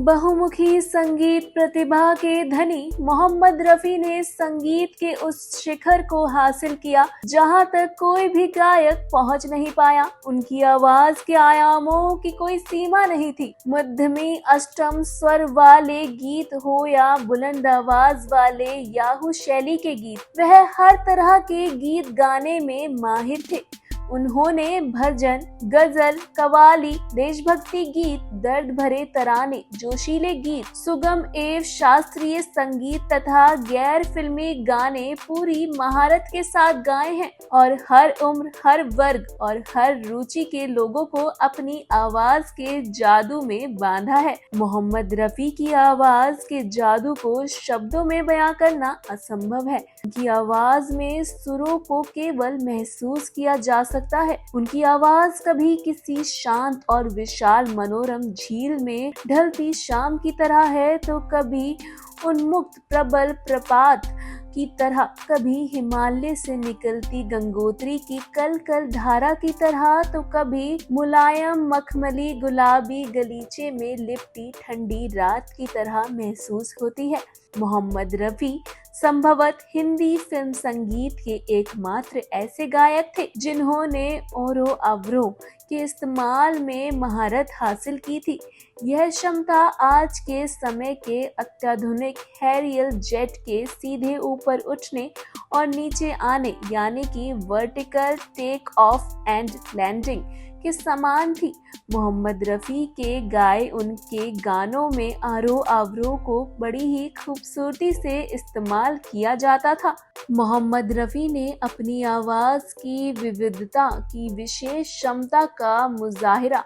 बहुमुखी संगीत प्रतिभा के धनी मोहम्मद रफी ने संगीत के उस शिखर को हासिल किया जहां तक कोई भी गायक पहुंच नहीं पाया। उनकी आवाज के आयामों की कोई सीमा नहीं थी। मध्यमी अष्टम स्वर वाले गीत हो या बुलंद आवाज वाले याहू शैली के गीत, वह हर तरह के गीत गाने में माहिर थे। उन्होंने भजन, गजल, कव्वाली, देशभक्ति गीत, दर्द भरे तराने, जोशीले गीत, सुगम एवं शास्त्रीय संगीत तथा गैर फिल्मी गाने पूरी महारत के साथ गाए हैं और हर उम्र, हर वर्ग और हर रुचि के लोगों को अपनी आवाज के जादू में बांधा है। मोहम्मद रफी की आवाज के जादू को शब्दों में बयां करना असंभव है। उनकी आवाज में सुरों को केवल महसूस किया जा सकता है। उनकी आवाज कभी किसी शांत और विशाल मनोरम झील में ढलती शाम की तरह है, तो कभी उन्मुक्त प्रबल प्रपात की तरह, कभी हिमालय से निकलती गंगोत्री की कल कल धारा की तरह, तो कभी मुलायम मखमली गुलाबी गलीचे में लिपटी ठंडी रात की तरह महसूस होती है। मोहम्मद रफी संभवत हिंदी फिल्म संगीत के एकमात्र ऐसे गायक थे जिन्होंने ओरो अवरोह के इस्तेमाल में महारत हासिल की थी। यह क्षमता आज के समय के अत्याधुनिक हैरियल जेट के सीधे ऊपर उठने और नीचे आने यानी कि vertical take off and landing के समान थी। मोहम्मद रफी के गाए उनके गानों में आरोह अवरोह को बड़ी ही खूबसूरती से इस्तेमाल किया जाता था। मोहम्मद रफी ने अपनी आवाज की विविधता की विशेष क्षमता का मुजाहिरा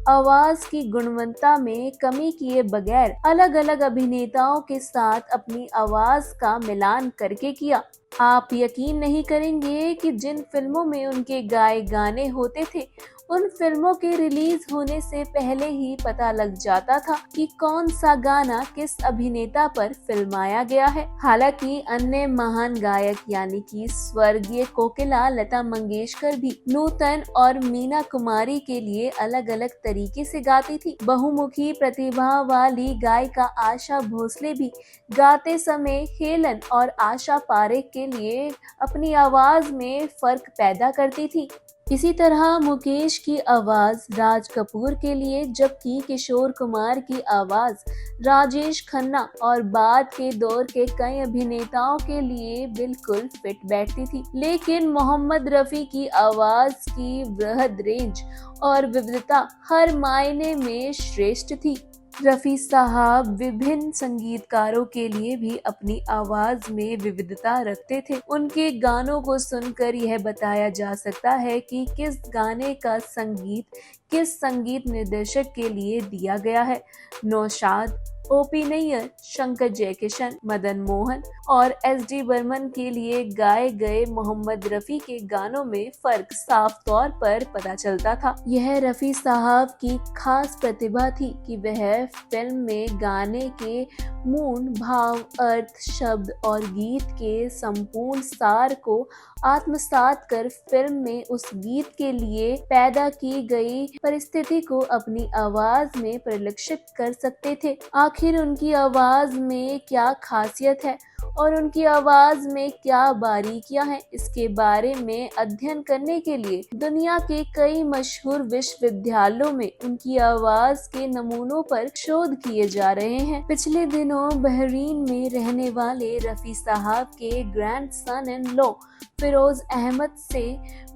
आवाज की गुणवत्ता में कमी किए बगैर अलग अलग अभिनेताओं के साथ अपनी आवाज का मिलान करके किया। आप यकीन नहीं करेंगे कि जिन फिल्मों में उनके गाए गाने होते थे, उन फिल्मों के रिलीज होने से पहले ही पता लग जाता था कि कौन सा गाना किस अभिनेता पर फिल्माया गया है। हालांकि अन्य महान गायक यानी कि स्वर्गीय कोकिला लता मंगेशकर भी नूतन और मीना कुमारी के लिए अलग अलग तरीके से गाती थी। बहुमुखी प्रतिभा वाली गायिका आशा भोसले भी गाते समय हेलन और आशा पारेख के लिए अपनी आवाज में फर्क पैदा करती थी। इसी तरह मुकेश की आवाज राज कपूर के लिए, जबकि किशोर कुमार की आवाज राजेश खन्ना और बाद के दौर के कई अभिनेताओं के लिए बिल्कुल फिट बैठती थी। लेकिन मोहम्मद रफी की आवाज की वृहद रेंज और विविधता हर मायने में श्रेष्ठ थी। रफी साहब विभिन्न संगीतकारों के लिए भी अपनी आवाज में विविधता रखते थे। उनके गानों को सुनकर यह बताया जा सकता है कि किस गाने का संगीत किस संगीत निर्देशक के लिए दिया गया है। नौशाद, ओपी नैयर, शंकर जयकिशन, मदन मोहन और एस.डी. बर्मन के लिए गाए गए मोहम्मद रफी के गानों में फर्क साफ तौर पर पता चलता था। यह रफी साहब की खास प्रतिभा थी कि वह फिल्म में गाने के मूल भाव, अर्थ, शब्द और गीत के संपूर्ण सार को आत्मसात कर फिल्म में उस गीत के लिए पैदा की गई परिस्थिति को अपनी आवाज में परिलक्षित कर सकते थे। आखिर उनकी आवाज में क्या खासियत है और उनकी आवाज में क्या बारीकियां हैं, इसके बारे में अध्ययन करने के लिए दुनिया के कई मशहूर विश्वविद्यालयों में उनकी आवाज के नमूनों पर शोध किए जा रहे हैं। पिछले दिनों बहरीन में रहने वाले रफी साहब के grandson in law Feroz Ahmed से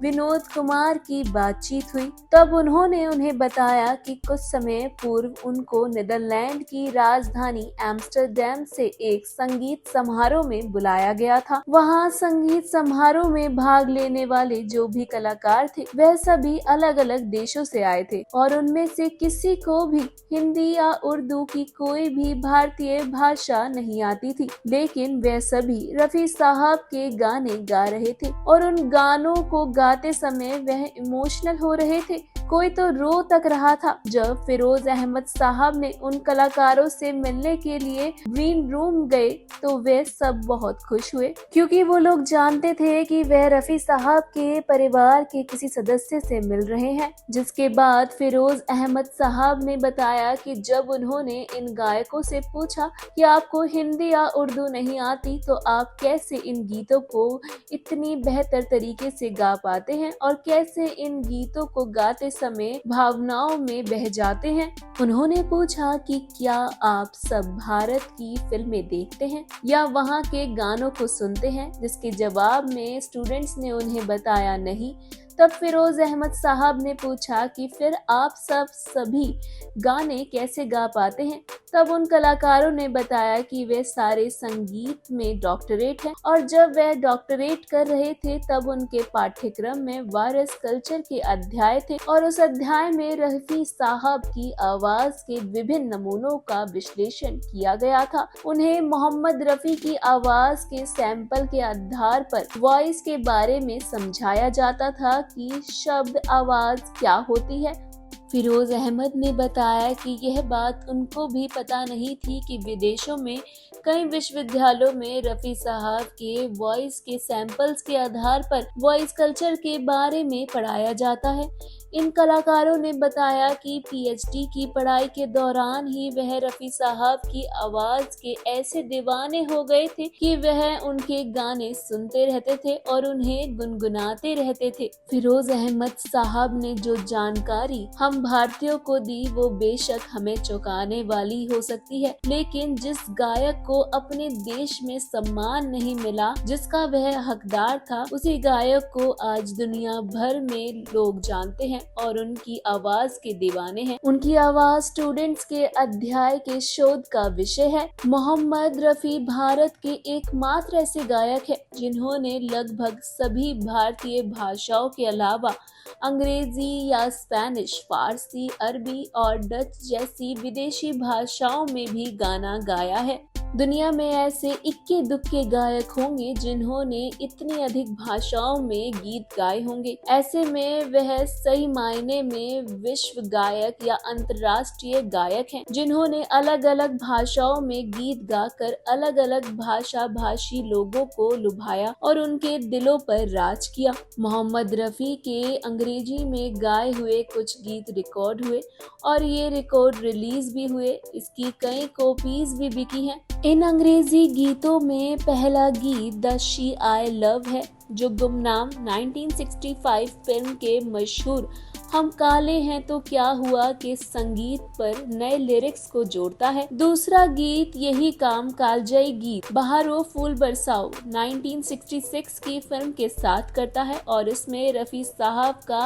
विनोद कुमार की बातचीत हुई। तब उन्होंने उन्हें बताया कि कुछ समय पूर्व उनको नीदरलैंड की राजधानी एम्स्टर्डम से एक संगीत समारोह में बुलाया गया था। वहां संगीत समारोह में भाग लेने वाले जो भी कलाकार थे, वह सभी अलग अलग देशों से आए थे और उनमें से किसी को भी हिंदी या उर्दू की कोई भी भारतीय भाषा नहीं आती थी, लेकिन वह सभी रफी साहब के गाने गा रहे थे और उन गानों को गाते समय वह इमोशनल हो रहे थे। कोई तो रो तक रहा था। जब फिरोज अहमद साहब ने उन कलाकारों से मिलने के लिए ग्रीन रूम गए तो वे सब बहुत खुश हुए, क्योंकि वो लोग जानते थे कि वह रफी साहब के परिवार के किसी सदस्य से मिल रहे हैं। जिसके बाद फिरोज अहमद साहब ने बताया कि जब उन्होंने इन गायकों से पूछा कि आपको हिंदी या उर्दू नहीं आती तो आप कैसे इन गीतों को इतनी बेहतर तरीके से गा पाते हैं और कैसे इन गीतों को गाते समय भावनाओं में बह जाते हैं। उन्होंने पूछा कि क्या आप सब भारत की फिल्में देखते हैं या वहाँ के गानों को सुनते हैं, जिसके जवाब में स्टूडेंट्स ने उन्हें बताया नहीं। तब फिरोज अहमद साहब ने पूछा कि फिर आप सब सभी गाने कैसे गा पाते हैं। तब उन कलाकारों ने बताया कि वे सारे संगीत में डॉक्टरेट हैं और जब वह डॉक्टरेट कर रहे थे तब उनके पाठ्यक्रम में वायरस कल्चर के अध्याय थे और उस अध्याय में रफी साहब की आवाज के विभिन्न नमूनों का विश्लेषण किया गया था। उन्हें मोहम्मद रफी की आवाज के सैंपल के आधार पर वॉइस के बारे में समझाया जाता था कि शब्द आवाज क्या होती है। फिरोज अहमद ने बताया कि यह बात उनको भी पता नहीं थी कि विदेशों में कई विश्वविद्यालयों में रफी साहब के वॉइस के सैंपल्स के आधार पर वॉइस कल्चर के बारे में पढ़ाया जाता है। इन कलाकारों ने बताया कि पीएचडी की पढ़ाई के दौरान ही वह रफी साहब की आवाज के ऐसे दीवाने हो गए थे कि वह उनके गाने सुनते रहते थे और उन्हें गुनगुनाते रहते थे। फिरोज अहमद साहब ने जो जानकारी हम भारतीयों को दी वो बेशक हमें चौंकाने वाली हो सकती है, लेकिन जिस गायक को अपने देश में सम्मान नहीं मिला जिसका वह हकदार था, उसी गायक को आज दुनिया भर में लोग जानते हैं और उनकी आवाज के दीवाने हैं। उनकी आवाज स्टूडेंट्स के अध्याय के शोध का विषय है। मोहम्मद रफी भारत के एकमात्र ऐसे गायक है जिन्होंने लगभग सभी भारतीय भाषाओं के अलावा अंग्रेजी या स्पेनिश, फारसी, अरबी और डच जैसी विदेशी भाषाओं में भी गाना गाया है। दुनिया में ऐसे इक्के दुक्के गायक होंगे जिन्होंने इतनी अधिक भाषाओं में गीत गाए होंगे। ऐसे में वह सही मायने में विश्व गायक या अंतर्राष्ट्रीय गायक हैं, जिन्होंने अलग अलग भाषाओं में गीत गाकर अलग अलग भाषा भाषी लोगों को लुभाया और उनके दिलों पर राज किया। मोहम्मद रफी के अंग्रेजी में गाए हुए कुछ गीत रिकॉर्ड हुए और ये रिकॉर्ड रिलीज भी हुए। इसकी कई कॉपीज भी बिकी हैं। इन अंग्रेजी गीतों में पहला गीत द शी आई लव है, जो गुमनाम 1965 फिल्म के मशहूर हम काले हैं तो क्या हुआ के संगीत पर नए लिरिक्स को जोड़ता है। दूसरा गीत यही काम कालजयी गीत बहारो फूल बरसाओ 1966 की फिल्म के साथ करता है और इसमें रफी साहब का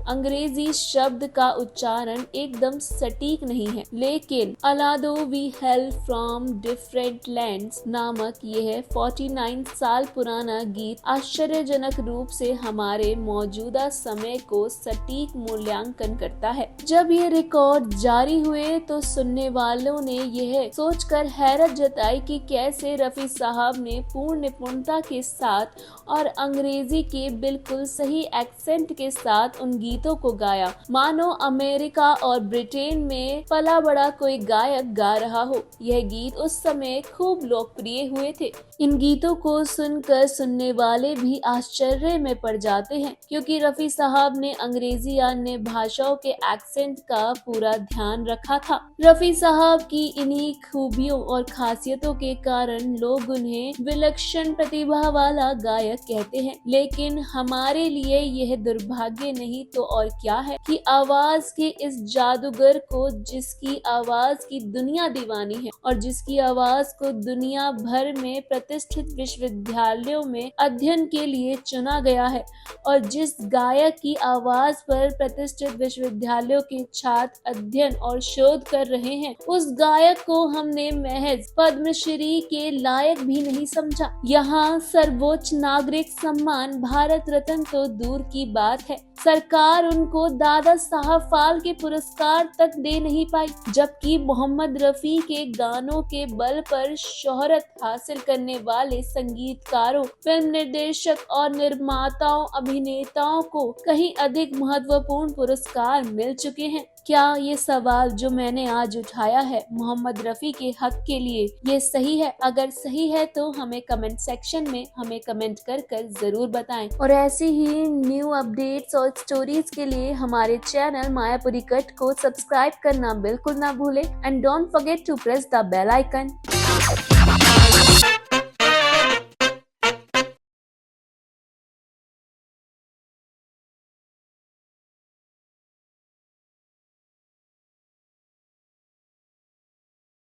अंग्रेजी शब्द का उच्चारण एकदम सटीक नहीं है, लेकिन although we hail from different lands नामक यह 49 साल पुराना गीत आश्चर्यजनक रूप से हमारे मौजूदा समय को सटीक मूल्यांकन करता है। जब ये रिकॉर्ड जारी हुए तो सुनने वालों ने यह सोचकर हैरत जताई कि कैसे रफी साहब ने पूर्ण निपुणता के साथ और अंग्रेजी के बिल्कुल सही एक्सेंट के साथ उन गीतों को गाया, मानो अमेरिका और ब्रिटेन में पला बड़ा कोई गायक गा रहा हो। यह गीत उस समय खूब लोकप्रिय हुए थे। इन गीतों को सुनकर सुनने वाले भी आश्चर्य में पड़ जाते हैं, क्योंकि रफी साहब ने अंग्रेजी या अन्य भाषाओं के एक्सेंट का पूरा ध्यान रखा था। रफी साहब की इन्हीं खूबियों और खासियतों के कारण लोग उन्हें विलक्षण प्रतिभा वाला गायक कहते हैं। लेकिन हमारे लिए यह दुर्भाग्य नहीं तो और क्या है कि आवाज के इस जादूगर को, जिसकी आवाज की दुनिया दीवानी है और जिसकी आवाज को दुनिया भर में प्रतिष्ठित विश्वविद्यालयों में अध्ययन के लिए चुना गया है और जिस गायक की आवाज पर प्रतिष्ठित विश्वविद्यालयों के छात्र अध्ययन और शोध कर रहे हैं, उस गायक को हमने महज पद्मश्री के लायक भी नहीं समझा। यहाँ सर्वोच्च नागरिक सम्मान भारत रत्न तो दूर की बात है, सरकार उनको दादा साहब फाल्के पुरस्कार तक दे नहीं पाई, जबकि मोहम्मद रफी के गानों के बल पर शोहरत हासिल करने वाले संगीतकारों, फिल्म निर्देशक और निर्माताओं, अभिनेताओं को कहीं अधिक महत्वपूर्ण महत्वपूर्ण पुरस्कार मिल चुके हैं। क्या ये सवाल जो मैंने आज उठाया है मोहम्मद रफी के हक के लिए ये सही है? अगर सही है तो हमें कमेंट सेक्शन में हमें कमेंट कर जरूर बताएं। और ऐसी ही न्यू अपडेट्स और स्टोरीज के लिए हमारे चैनल मायापुरी कट को सब्सक्राइब करना बिल्कुल ना भूलें and don't forget to press the bell icon.